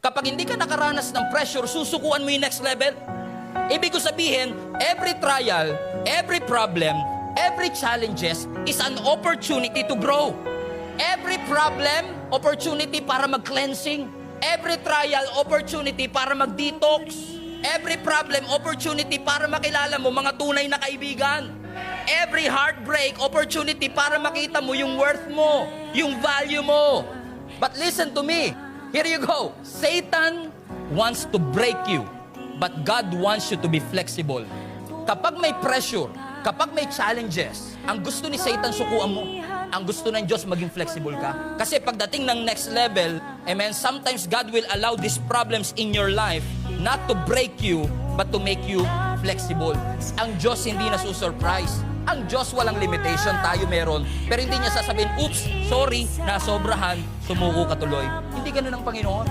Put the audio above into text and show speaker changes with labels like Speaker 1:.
Speaker 1: Kapag hindi ka nakaranas ng pressure, susukuan mo yung next level. Ibig ko sabihin, every trial, every problem, every challenges is an opportunity to grow. Every problem, opportunity para mag-cleansing. Every trial, opportunity para mag-detox. Every problem, opportunity para makilala mo mga tunay na kaibigan. Every heartbreak, opportunity para makita mo yung worth mo, yung value mo. But listen to me. Here you go. Satan wants to break you, but God wants you to be flexible. Kapag may pressure, kapag may challenges, ang gusto ni Satan sukuan mo. Ang gusto ng Diyos maging flexible ka. Kasi pagdating ng next level, amen, sometimes God will allow these problems in your life not to break you, but to make you flexible. Ang Diyos hindi nasusurprise. Ang Diyos walang limitation, tayo meron. Pero hindi niya sasabihin, oops, sorry, nasobrahan, sumuko ka tuloy. Hindi ganun ang Panginoon.